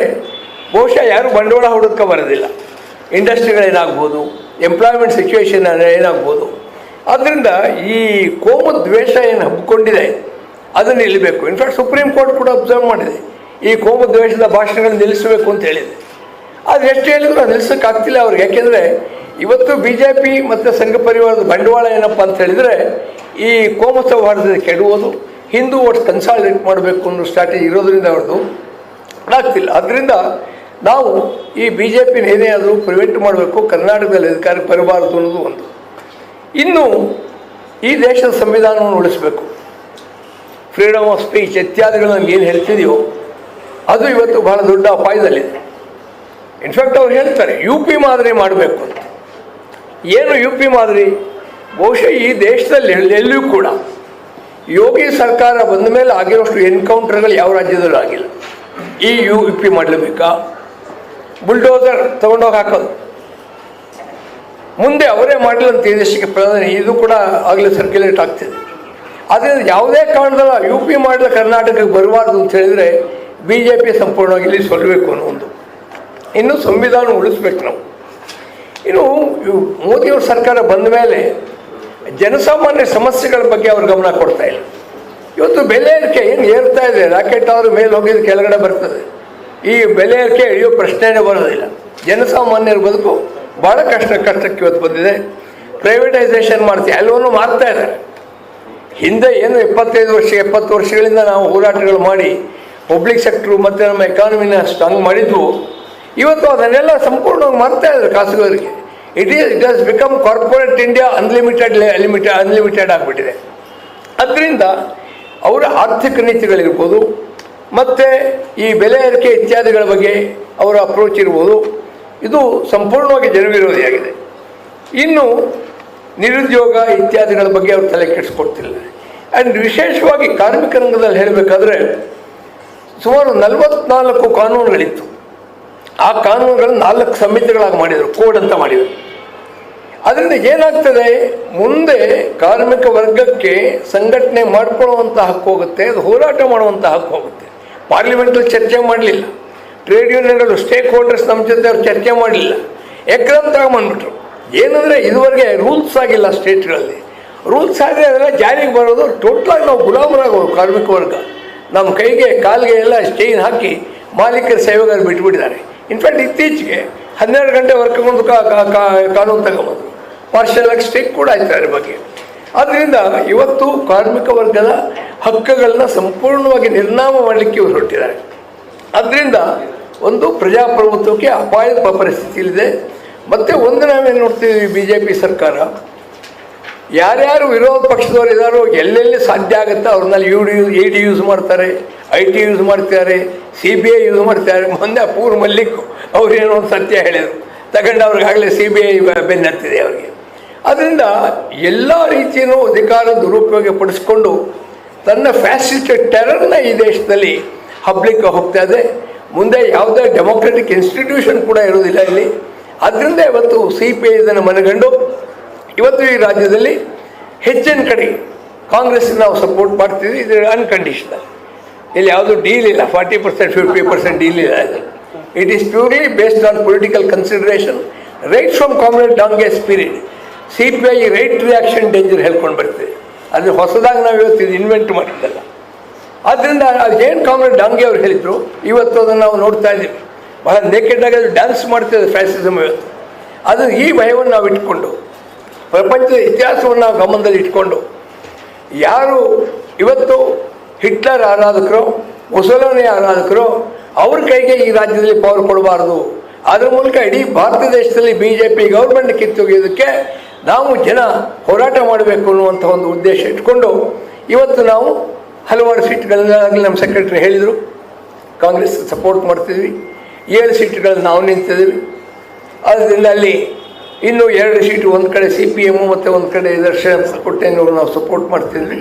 ಬಹುಶಃ ಯಾರು ಬಂಡವಾಳ ಹುಡುಕ ಬರೋದಿಲ್ಲ. ಇಂಡಸ್ಟ್ರಿಗಳೇನಾಗ್ಬೋದು, ಎಂಪ್ಲಾಯ್ಮೆಂಟ್ ಸಿಚುವೇಶನ್ ಏನಾಗ್ಬೋದು. ಆದ್ದರಿಂದ ಈ ಕೋಮು ದ್ವೇಷ ಏನು ಹಬ್ಬಿಕೊಂಡಿದೆ ಅದನ್ನು ನಿಲ್ಲಬೇಕು. ಇನ್ಫ್ಯಾಕ್ಟ್ ಸುಪ್ರೀಂ ಕೋರ್ಟ್ ಕೂಡ ಅಬ್ಸರ್ವ್ ಮಾಡಿದೆ, ಈ ಕೋಮು ದ್ವೇಷದ ಭಾಷಣಗಳನ್ನು ನಿಲ್ಲಿಸಬೇಕು ಅಂತ ಹೇಳಿದೆ. ಆದರೆ ಎಷ್ಟು ಹೇಳಿದ್ರು ಅದು ನಿಲ್ಲಿಸೋಕ್ಕಾಗ್ತಿಲ್ಲ ಅವ್ರಿಗೆ. ಯಾಕೆಂದರೆ ಇವತ್ತು BJP ಮತ್ತು ಸಂಘ ಪರಿವಾರದ ಬಂಡವಾಳ ಏನಪ್ಪ ಅಂತ ಹೇಳಿದರೆ ಈ ಕೋಮು ಸೌಹಾರ್ದತೆ ಕೆಡುವುದು, ಹಿಂದೂ ವೋಟ್ಸ್ ಕನ್ಸಾಲಿಡೇಟ್ ಮಾಡಬೇಕು ಅನ್ನೋ ಸ್ಟ್ರಾಟಜಿ ಇರೋದ್ರಿಂದ ಅವ್ರದ್ದು ಆಗ್ತಿಲ್ಲ. ಅದರಿಂದ ನಾವು ಈ BJPನ ಏನೇ ಆದರೂ ಪ್ರಿವೆಂಟ್ ಮಾಡಬೇಕು, ಕರ್ನಾಟಕದಲ್ಲಿ ಅಧಿಕಾರಕ್ಕೆ ಬರಬಾರದು ಅನ್ನೋದು ಒಂದು. ಇನ್ನು ಈ ದೇಶದ ಸಂವಿಧಾನವನ್ನು ಉಳಿಸಬೇಕು, ಫ್ರೀಡಮ್ ಆಫ್ ಸ್ಪೀಚ್ ಇತ್ಯಾದಿಗಳು ನಮ್ಗೆ ಏನು ಹೇಳ್ತಿದೆಯೋ ಅದು ಇವತ್ತು ಬಹಳ ದೊಡ್ಡ ಅಪಾಯದಲ್ಲಿದೆ. ಇನ್ಫ್ಯಾಕ್ಟ್ ಅವ್ರು ಹೇಳ್ತಾರೆ UP ಮಾದರಿ ಮಾಡಬೇಕು ಅಂತ. ಏನು UP ಮಾದರಿ? ಬಹುಶಃ ಈ ದೇಶದಲ್ಲಿ ಎಲ್ಲಿಯೂ ಕೂಡ ಯೋಗಿ ಸರ್ಕಾರ ಬಂದ ಮೇಲೆ ಆಗಿರೋಷ್ಟು ಎನ್ಕೌಂಟರ್ಗಳು ಯಾವ ರಾಜ್ಯದಲ್ಲೂ ಆಗಿಲ್ಲ. ಈ UP ಮಾಡಲೇಬೇಕಾ? ಬುಲ್ಡೋಸರ್ ತೊಗೊಂಡೋಗಿ ಹಾಕೋದು, ಮುಂದೆ ಅವರೇ ಮಾಡಲಿ ಅಂತ ಈ ದೇಶಕ್ಕೆ ಪ್ರಧಾನಿ, ಇದು ಕೂಡ ಆಗಲೇ ಸರ್ಕ್ಯುಲೇಟ್ ಆಗ್ತಿದೆ. ಆದ್ದರಿಂದ ಯಾವುದೇ ಕಾರಣದಲ್ಲ UP ಮಾಡಿದ ಕರ್ನಾಟಕಕ್ಕೆ ಬರಬಾರ್ದು ಅಂತ ಹೇಳಿದರೆ BJP ಸಂಪೂರ್ಣವಾಗಿ ಇಲ್ಲಿ ಸೊಲ್ಲಬೇಕು ಅನ್ನೋ ಒಂದು. ಇನ್ನು ಸಂವಿಧಾನ ಉಳಿಸ್ಬೇಕು ನಾವು. ಇನ್ನು ಮೋದಿಯವ್ರ ಸರ್ಕಾರ ಬಂದ ಮೇಲೆ ಜನಸಾಮಾನ್ಯ ಸಮಸ್ಯೆಗಳ ಬಗ್ಗೆ ಅವ್ರು ಗಮನ ಕೊಡ್ತಾ ಇಲ್ಲ. ಇವತ್ತು ಬೆಲೆ ಏರಿಕೆ ಏನು ಏರ್ತಾ ಇದೆ, ರಾಕೆಟ್ ಆದರೂ ಮೇಲೆ ಹೋಗಿದ್ದು ಕೆಳಗಡೆ ಬರ್ತದೆ. ಈ ಬೆಲೆ ಏರಿಕೆ ಇಳಿಯೋ ಪ್ರಶ್ನೆನೇ ಬರೋದಿಲ್ಲ. ಜನಸಾಮಾನ್ಯರ ಬದುಕು ಭಾಳ ಕಷ್ಟಕ್ಕೆ ಇವತ್ತು ಬಂದಿದೆ. ಪ್ರೈವೇಟೈಸೇಷನ್ ಮಾಡ್ತೀವಿ, ಎಲ್ಲವನ್ನೂ ಮಾರ್ತಾ ಇದ್ದಾರೆ. ಹಿಂದೆ ಏನು 70 ವರ್ಷಗಳಿಂದ ನಾವು ಹೋರಾಟಗಳು ಮಾಡಿ ಪಬ್ಲಿಕ್ ಸೆಕ್ಟ್ರು ಮತ್ತು ನಮ್ಮ ಎಕಾನಮಿನ ಸ್ಟ್ರಾಂಗ್ ಮಾಡಿದ್ವು. ಇವತ್ತು ಅದನ್ನೆಲ್ಲ ಸಂಪೂರ್ಣವಾಗಿ ಮಾರ್ತಾ ಇದ್ದಾರೆ ಖಾಸಗಿಯವರಿಗೆ. It has become corporate India unlimited ಆಗಿಬಿಟ್ಟಿದೆ. ಅದರಿಂದ ಅವರ ಆರ್ಥಿಕ ನೀತಿಗಳಿರ್ಬೋದು ಮತ್ತು ಈ ಬೆಲೆ ಏರಿಕೆ ಇತ್ಯಾದಿಗಳ ಬಗ್ಗೆ ಅವರ ಅಪ್ರೋಚ್ ಇರ್ಬೋದು, ಇದು ಸಂಪೂರ್ಣವಾಗಿ ಜನವಿರೋಧಿಯಾಗಿದೆ. ಇನ್ನು ನಿರುದ್ಯೋಗ ಇತ್ಯಾದಿಗಳ ಬಗ್ಗೆ ಅವರು ತಲೆ ಕೆಡಿಸ್ಕೊಡ್ತಿಲ್ಲ. ಆ್ಯಂಡ್ ವಿಶೇಷವಾಗಿ ಕಾರ್ಮಿಕ ರಂಗದಲ್ಲಿ ಹೇಳಬೇಕಾದ್ರೆ ಸುಮಾರು 44 ಕಾನೂನುಗಳಿತ್ತು. ಆ ಕಾನೂನುಗಳನ್ನು 4 ಸಮಿತಿಗಳಾಗಿ ಮಾಡಿದರು, ಕೋಡ್ ಅಂತ ಮಾಡಿದರು. ಅದರಿಂದ ಏನಾಗ್ತದೆ, ಮುಂದೆ ಕಾರ್ಮಿಕ ವರ್ಗಕ್ಕೆ ಸಂಘಟನೆ ಮಾಡ್ಕೊಳ್ಳುವಂಥ ಹಕ್ಕು ಹೋಗುತ್ತೆ, ಅದು ಹೋರಾಟ ಮಾಡುವಂಥ ಹಕ್ಕು ಹೋಗುತ್ತೆ. ಪಾರ್ಲಿಮೆಂಟಲ್ಲಿ ಚರ್ಚೆ ಮಾಡಲಿಲ್ಲ, ಟ್ರೇಡ್ ಯೂನಿಯನ್ಗಳು ಸ್ಟೇಕ್ ಹೋಲ್ಡರ್ಸ್ ನಮ್ಮ ಜೊತೆ ಅವ್ರು ಚರ್ಚೆ ಮಾಡಲಿಲ್ಲ, ಎಕ್ರಮ್ ತಗೊಂಬಂದ್ಬಿಟ್ರು. ಏನಂದರೆ ಇದುವರೆಗೆ ರೂಲ್ಸ್ ಆಗಿಲ್ಲ ಸ್ಟೇಟ್ಗಳಲ್ಲಿ. ರೂಲ್ಸ್ ಆದರೆ ಅದೆಲ್ಲ ಜಾರಿಗೆ ಬರೋದು, ಟೋಟ್ಲಾಗಿ ನಾವು ಗುಲಾಮರಾಗೋದು. ಕಾರ್ಮಿಕ ವರ್ಗ ನಮ್ಮ ಕೈಗೆ ಕಾಲಿಗೆ ಎಲ್ಲ ಚೈನ್ ಹಾಕಿ ಮಾಲೀಕರ ಸೇವೆಗಳು ಬಿಟ್ಬಿಟ್ಟಿದ್ದಾರೆ. ಇನ್ಫ್ಯಾಕ್ಟ್ ಇತ್ತೀಚೆಗೆ 12 ಗಂಟೆ ವರ್ಕ್ಗೊಂದು ಕಾನೂನು ತಗೊಂಬಂದು ಪಾರ್ಷಲ್ ಆಗಿ ಸ್ಟೇಕ್ ಕೂಡ ಆಯ್ತು ಅದ್ರ ಬಗ್ಗೆ. ಆದ್ದರಿಂದ ಇವತ್ತು ಕಾರ್ಮಿಕ ವರ್ಗದ ಹಕ್ಕುಗಳನ್ನ ಸಂಪೂರ್ಣವಾಗಿ ನಿರ್ನಾಮ ಮಾಡಲಿಕ್ಕೆ ಇವರು ಹೊರಟಿದ್ದಾರೆ. ಅದರಿಂದ ಒಂದು ಪ್ರಜಾಪ್ರಭುತ್ವಕ್ಕೆ ಅಪಾಯದ ಪರಿಸ್ಥಿತಿಯಿದೆ. ಮತ್ತು ಒಂದು ನಾವೇನು ನೋಡ್ತೀವಿ, ಬಿ ಜೆ ಪಿ ಸರ್ಕಾರ ಯಾರ್ಯಾರು ವಿರೋಧ ಪಕ್ಷದವರು ಇದ್ದಾರೋ ಎಲ್ಲೆಲ್ಲಿ ಸಾಧ್ಯ ಆಗುತ್ತೋ ಅವ್ರನ್ನಲ್ಲಿ ಇ ಡಿ ಯೂಸ್ ಮಾಡ್ತಾರೆ, ಐ ಟಿ ಯೂಸ್ ಮಾಡ್ತಾರೆ, CBI ಯೂಸ್ ಮಾಡ್ತಾರೆ. ಮೊನ್ನೆ ಅಪೂರ್ ಮಲ್ಲಿಕ್ ಅವ್ರೇನೋ ಒಂದು ಸತ್ಯ ಹೇಳಿದರು, ತಗೊಂಡು ಅವ್ರಿಗಾಗಲೇ CBI ಬೆನ್ನತ್ತಿದೆ ಅವರಿಗೆ. ಅದರಿಂದ ಎಲ್ಲ ರೀತಿಯೂ ಅಧಿಕಾರ ದುರುಪಯೋಗ ಪಡಿಸ್ಕೊಂಡು ತನ್ನ ಫ್ಯಾಸಿಸ್ಟ್ ಟೆರರ್ನ ಈ ದೇಶದಲ್ಲಿ ಹಬ್ಲಿಕ್ಕೆ ಹೋಗ್ತಾ ಇದೆ. ಮುಂದೆ ಯಾವುದೇ ಡೆಮೊಕ್ರೆಟಿಕ್ ಇನ್ಸ್ಟಿಟ್ಯೂಷನ್ ಕೂಡ ಇರೋದಿಲ್ಲ ಇಲ್ಲಿ. ಅದರಿಂದ ಇವತ್ತು CPI ಇದನ್ನು ಮನಗಂಡು ಇವತ್ತು ಈ ರಾಜ್ಯದಲ್ಲಿ ಹೆಚ್ಚಿನ ಕಡೆ ಕಾಂಗ್ರೆಸ್ ನಾವು ಸಪೋರ್ಟ್ ಮಾಡ್ತೀವಿ. ಇದು ಅನ್ಕಂಡೀಷನಲ್, ಇಲ್ಲಿ ಯಾವುದೂ ಡೀಲ್ ಇಲ್ಲ, 40% 50% ಡೀಲ್ ಇಲ್ಲ. It is purely based on political consideration. Right from comrade Dange spirit CPI right reaction danger ಹೇಳ್ಕೊಂಡು ಬರ್ತೀವಿ. ಅದು ಹೊಸದಾಗಿ ನಾವು ಇವತ್ತು ಇನ್ವೆಂಟ್ ಮಾಡಿದ್ದಲ್ಲ. ಆದ್ದರಿಂದ ಅದೇನು ಕಾಮ್ರೇಡ್ ಡಾಂಗೆ ಅವ್ರು ಹೇಳಿದರು, ಇವತ್ತು ಅದನ್ನು ನಾವು ನೋಡ್ತಾ ಇದ್ದೀವಿ. ಬಹಳ ನೇಕೆಡಾಗಿ ಅದು ಡ್ಯಾನ್ಸ್ ಮಾಡ್ತಿದೆ ಫ್ಯಾಸಿಸಮ್ ಇವತ್ತು. ಅದು ಈ ಭಯವನ್ನು ನಾವು ಇಟ್ಕೊಂಡು, ಪ್ರಪಂಚದ ಇತಿಹಾಸವನ್ನು ನಾವು ಗಮನದಲ್ಲಿ ಇಟ್ಕೊಂಡು, ಯಾರು ಇವತ್ತು ಹಿಟ್ಲರ್ ಆರಾಧಕರು, ಮುಸೋಲಿನಿ ಆರಾಧಕರು, ಅವ್ರ ಕೈಗೆ ಈ ರಾಜ್ಯದಲ್ಲಿ ಪವರ್ ಕೊಡಬಾರ್ದು. ಅದರ ಮೂಲಕ ಇಡೀ ಭಾರತ ದೇಶದಲ್ಲಿ BJP ಗೌರ್ಮೆಂಟ್ ಕಿತ್ತೊಗೆಯೋದಕ್ಕೆ ನಾವು ಜನ ಹೋರಾಟ ಮಾಡಬೇಕು ಅನ್ನುವಂಥ ಒಂದು ಉದ್ದೇಶ ಇಟ್ಕೊಂಡು ಇವತ್ತು ನಾವು ಹಲವಾರು ಸೀಟ್ಗಳನ್ನಾಗಲಿ ನಮ್ಮ ಸೆಕ್ರೆಟರಿ ಹೇಳಿದರು, ಕಾಂಗ್ರೆಸ್ ಸಪೋರ್ಟ್ ಮಾಡ್ತಿದ್ವಿ. 7 ಸೀಟ್ಗಳನ್ನು ನಾವು ನಿಂತಿದ್ದೀವಿ. ಆದ್ದರಿಂದ ಅಲ್ಲಿ ಇನ್ನೂ 2 ಸೀಟು, ಒಂದು ಕಡೆ CPM ಮತ್ತು ಒಂದು ಕಡೆ ದರ್ಶನ್ ಕೊಟ್ಟೆನವರು ನಾವು ಸಪೋರ್ಟ್ ಮಾಡ್ತಿದ್ವಿ.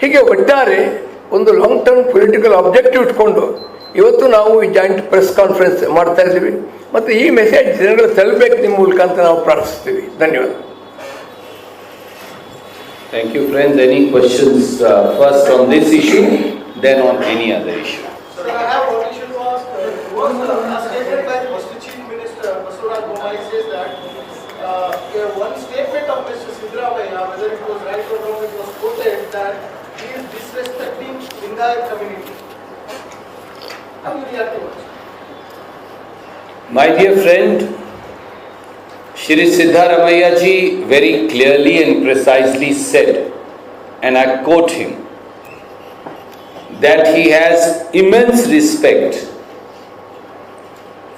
ಹೀಗೆ ಒಟ್ಟಾರೆ ಒಂದು ಲಾಂಗ್ ಟರ್ಮ್ ಪೊಲಿಟಿಕಲ್ ಆಬ್ಜೆಕ್ಟಿವ್ ಇಟ್ಕೊಂಡು ಇವತ್ತು ನಾವು ಈ ಜಾಯಿಂಟ್ ಪ್ರೆಸ್ ಕಾನ್ಫರೆನ್ಸ್ ಮಾಡ್ತಾ ಇದ್ದೀವಿ. ಮತ್ತು ಈ ಮೆಸೇಜ್ ಜನಗಳು ತಲುಪಬೇಕು ನಿಮ್ಮ ಮೂಲಕ ಅಂತ ನಾವು ಪ್ರಾರ್ಥಿಸ್ತೀವಿ. ಧನ್ಯವಾದ. Thank you, friends. Any questions first on this issue, then on any other issue? Sir, I have one issue to ask. A statement by Mr. Chief Minister Basuraj Bommai says that one statement of Mr. Siddaramaiah, whether it was right or wrong, it was quoted that he is disrespecting Lingayat community. How do you react to it? My dear friend, Shri Siddaramaiah ji very clearly and precisely said, and I quote him, that he has immense respect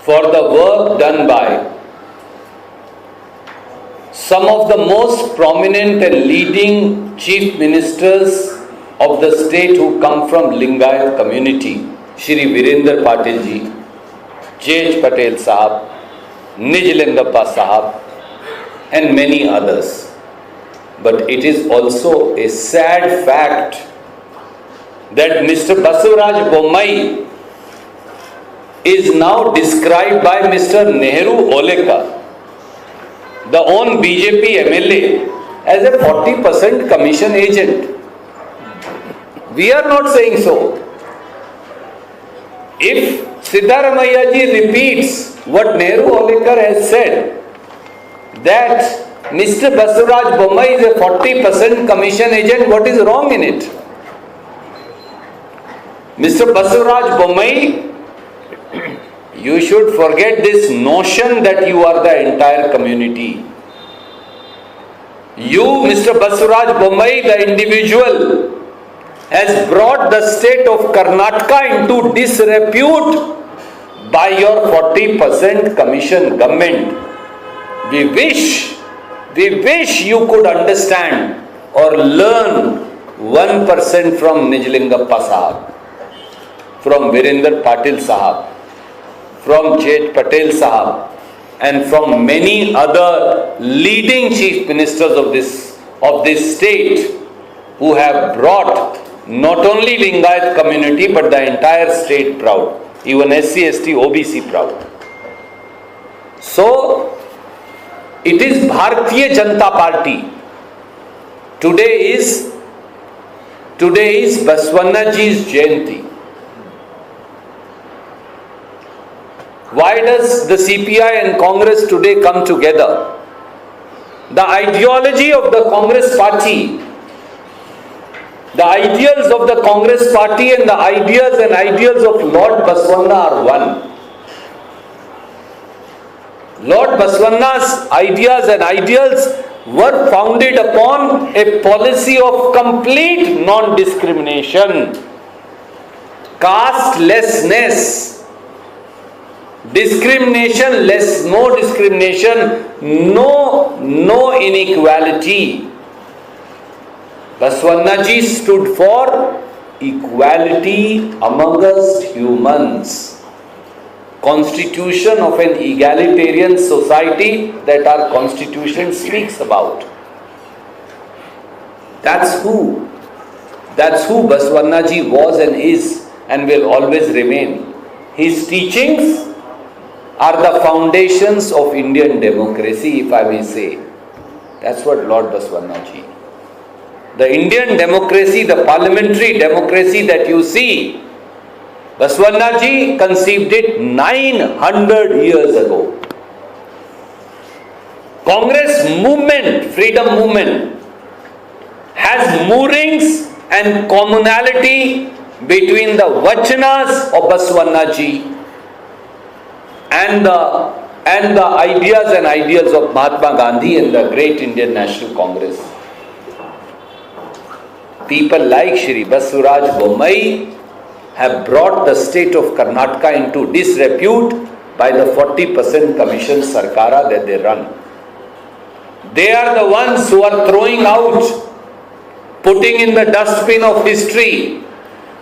for the work done by some of the most prominent and leading chief ministers of the state who come from Lingayat community, Shri Virendra Patil ji, J.H. Patel Sahab, Nijlingappa Sahab, and many others. But it is also a sad fact that Mr. Basuraj Bommai is now described by Mr. Nehru Olekar, the own BJP MLA, as a 40% commission agent. We are not saying so. If Siddaramaiah ji repeats what Nehru Olekar has said, that Mr. Basuraj Bommai is a 40% commission agent, what is wrong in it? Mr. Basuraj Bommai, you should forget this notion that you are the entire community. You, Mr. Basuraj Bommai, the individual, has brought the state of Karnataka into disrepute by your 40% commission government. We wish you could understand or learn 1% from Nijlingappa Sahab, from Virendra Patil Sahab, from J.H. Patel Sahab, and from many other leading chief ministers of this state who have brought not only Lingayat community but the entire state proud, even SC, ST, OBC proud. So, it is Bharatiya Janata Party. Today is Baswanaji's Jayanti. Why does the CPI and Congress today come together? The ideology of the Congress party, the ideals of the Congress party and the ideals of Lord Baswana are one. Lord Baswana's ideas and ideals were founded upon a policy of complete non-discrimination, castelessness, discrimination less, no discrimination, no inequality. Basavannaji stood for equality amongst humans. Constitution of an egalitarian society that our constitution speaks about. That's who Basavannaji was and is and will always remain. His teachings are the foundations of Indian democracy, if I may say. That's what Lord Basavannaji. The Indian democracy, the parliamentary democracy that you see, Basavannaji conceived it 900 years ago. Congress movement, freedom movement, has moorings and commonality between the Vachanas of Basavannaji and the ideas and ideals of Mahatma Gandhi and the great Indian National Congress. People like Shri Basuraj Bommai have brought the state of Karnataka into disrepute by the 40% commission Sarkara that they run. They are the ones who are throwing out, putting in the dustbin of history,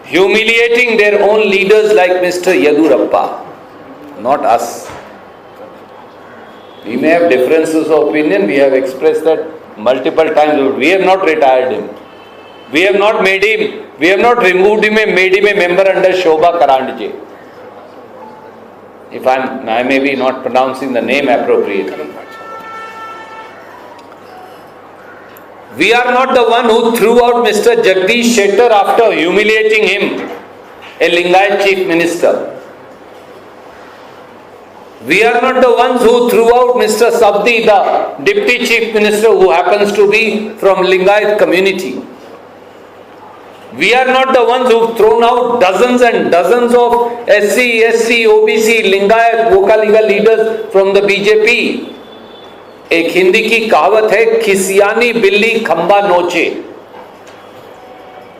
humiliating their own leaders like Mr. Yadurappa, not us. We may have differences of opinion, we have expressed that multiple times, we have not retired him. We have not removed him and made him a member under Shobha Karandje. If I may be not pronouncing the name appropriately. We are not the one who threw out Mr. Jagdish Shettar after humiliating him, a Lingayat chief minister. We are not the ones who threw out Mr. Sabdi, the deputy chief minister who happens to be from Lingayat community. We are not the ones who've thrown out dozens and dozens of SC, SC, OBC, Lingayat, Vokaliga leaders from the BJP. एक हिंदी की कहावत है, खिसियानी बिल्ली खंबा नोचे.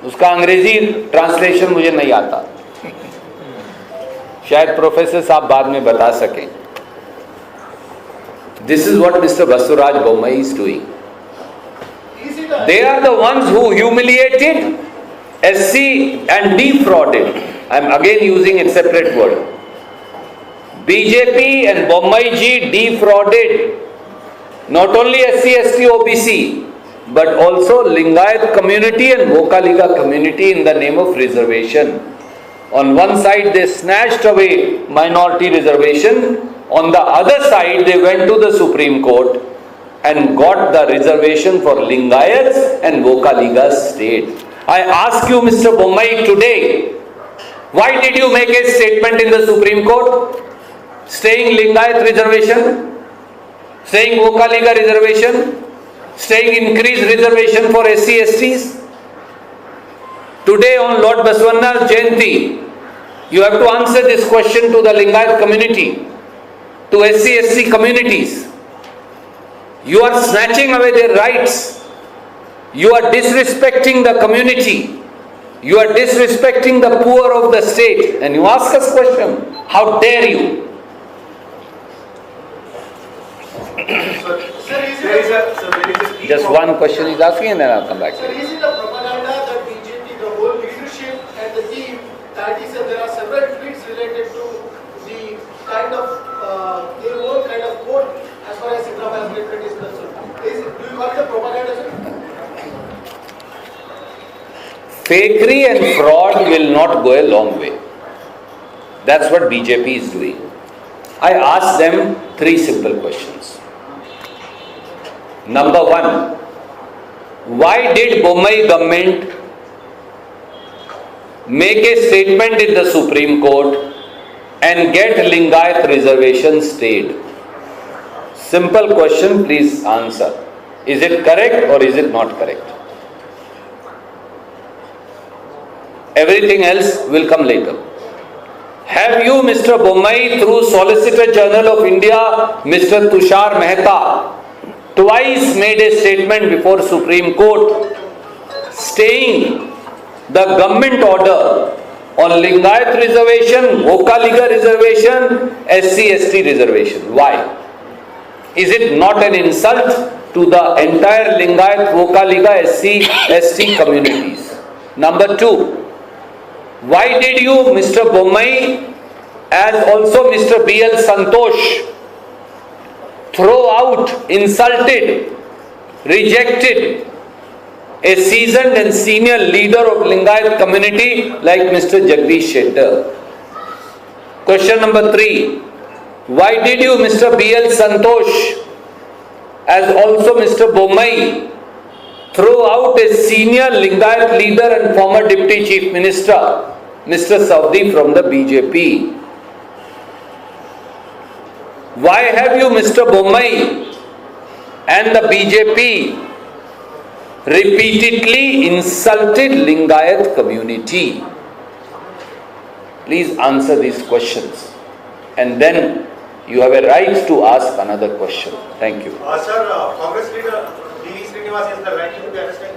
उसका अंग्रेजी translation मुझे नहीं आता, शायद प्रोफेसर साहब बाद में बता सकें. This is what Mr. Basuraj Bommai is doing. They are the ones who humiliated SC and defrauded. I am again using a separate word. BJP and Bommai ji defrauded not only SC, ST, OBC, but also Lingayat community and Vokaliga community in the name of reservation. On one side they snatched away minority reservation, on the other side they went to the Supreme Court and got the reservation for Lingayats and Vokaligas stayed. I ask you, Mr. Bommai, today, why did you make a statement in the Supreme Court saying Lingayat reservation, saying Vokaliga reservation, saying increased reservation for SC, STs? Today on Lord Basavanna's Jayanti, you have to answer this question to the Lingayat community, to SC, ST communities. You are snatching away their rights. You are disrespecting the community. You are disrespecting the poor of the state. And you ask us question, how dare you? Just one question is asking and then I'll come back. Sir, is it a propaganda that BJP, the whole leadership and the team, that is there are several tweets related to the kind of, their own kind of code as far as Hyderabad statement is concerned. Do you call it a propaganda, sir? Fakery and fraud will not go a long way. That's what BJP is doing. I asked them 3 simple questions. Number 1, why did Bommai government make a statement in the Supreme Court and get Lingayat reservation stayed? Simple question, please answer. Is it correct or is it not correct? Everything else will come later. Have you, Mr. Bommai, through Solicitor General of India, Mr. Tushar Mehta, twice made a statement before Supreme Court staying the government order on Lingayat reservation, Vokaliga reservation, SC/ST reservation. Why? Is it not an insult to the entire Lingayat, Vokaliga, SC/ST communities? Number two, why did you, Mr. Bommai, as also Mr. B.L. Santosh, throw out, insulted, rejected a seasoned and senior leader of Lingayat community like Mr. Jagdish Shettar? Question number three, why did you, Mr. B.L. Santosh, as also Mr. Bommai, throw out a senior Lingayat leader and former Deputy Chief Minister, Mr. Saudi from the BJP? Why have you, Mr. Bommai, and the BJP repeatedly insulted Lingayat community? Please answer these questions, and then you have a right to ask another question. Thank you. Sir, Congress leader D.V. Srinivas is the likely to be arrested.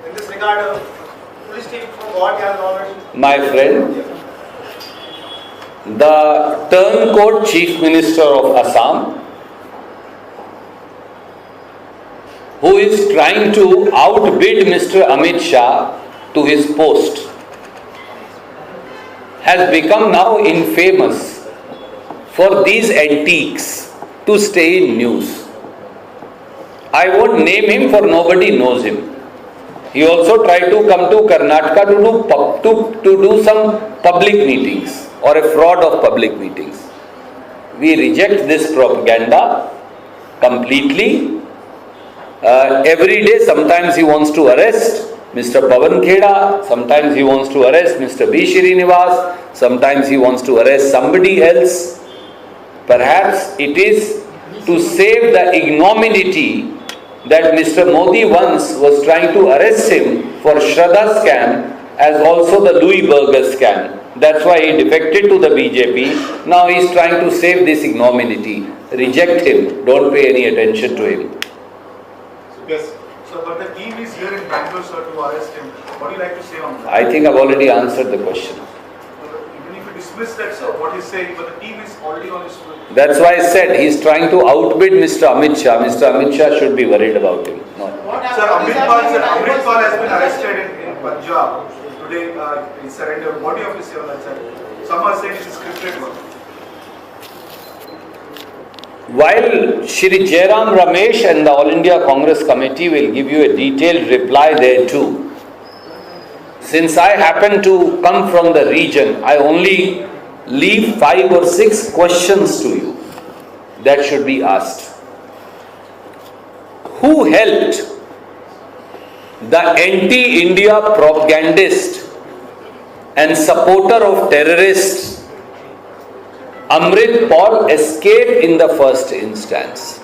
In this regard, police team from what he has already. My friend, the turncoat Chief Minister of Assam, who is trying to outbid Mr. Amit Shah to his post, has become now infamous for these antiques to stay in news. I won't name him, for nobody knows him. He also tried to come to Karnataka to do some public meetings, or a fraud of public meetings. We reject this propaganda completely. Every day, sometimes he wants to arrest Mr. Pavan Kheda, sometimes he wants to arrest Mr. B. Srinivas, sometimes he wants to arrest somebody else. Perhaps it is to save the ignominy that Mr. Modi once was trying to arrest him for Shraddha scam, as also the Louis Berger scam. That's why he defected to the BJP. Now he is trying to save this ignominy. Reject him. Don't pay any attention to him. Yes. So, but the team is here in Bangalore, sir, to arrest him. What do you like to say on that? I think I've already answered the question. Even if you dismiss that, sir, what he's saying, but the team is already on his way. That's why I said he's trying to outbid Mr. Amit Shah. Mr. Amit Shah should be worried about him. No. Sir, Amit Pal has been arrested in Punjab. Today, he surrendered. What do you have to say on that, sir? Some are saying it's a scripted one. While Shri Jairam Ramesh and the All India Congress Committee will give you a detailed reply there too, since I happen to come from the region, I only leave 5 or 6 questions to you that should be asked. Who helped the anti-India propagandist and supporter of terrorists Amrit Paul escape in the first instance?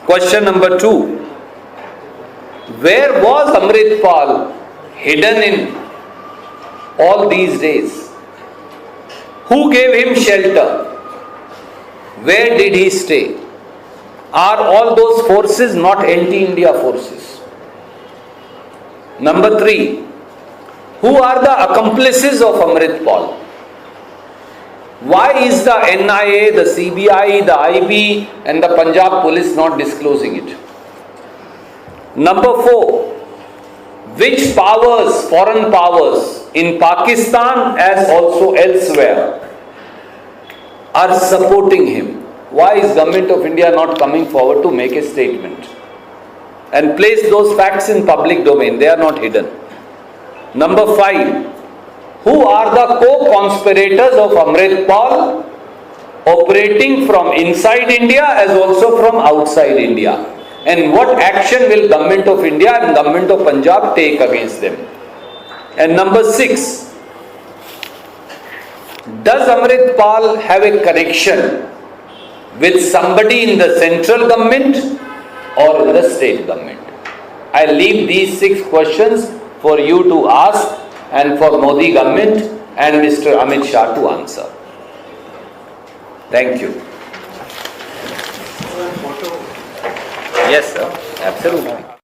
Question number 2. Where was Amrit Paul hidden in all these days? Who gave him shelter? Where did he stay? Are all those forces not anti-India forces? Number 3. Who are the accomplices of Amrit Paul? Why is the NIA, the CBI, the IB and the Punjab police not disclosing it? Number 4. Which powers, foreign powers in Pakistan as also elsewhere are supporting him? Why is Government of India not coming forward to make a statement and place those facts in public domain? They are not hidden. Number 5. Who are the co-conspirators of Amrit Paul operating from inside India as also from outside India? And what action will Government of India and Government of Punjab take against them? And number 6. Does Amrit Paul have a connection with somebody in the central government or in the state government? I leave these 6 questions for you to ask and for Modi government and Mr. Amit Shah to answer. Thank you. Yes, sir. Absolutely.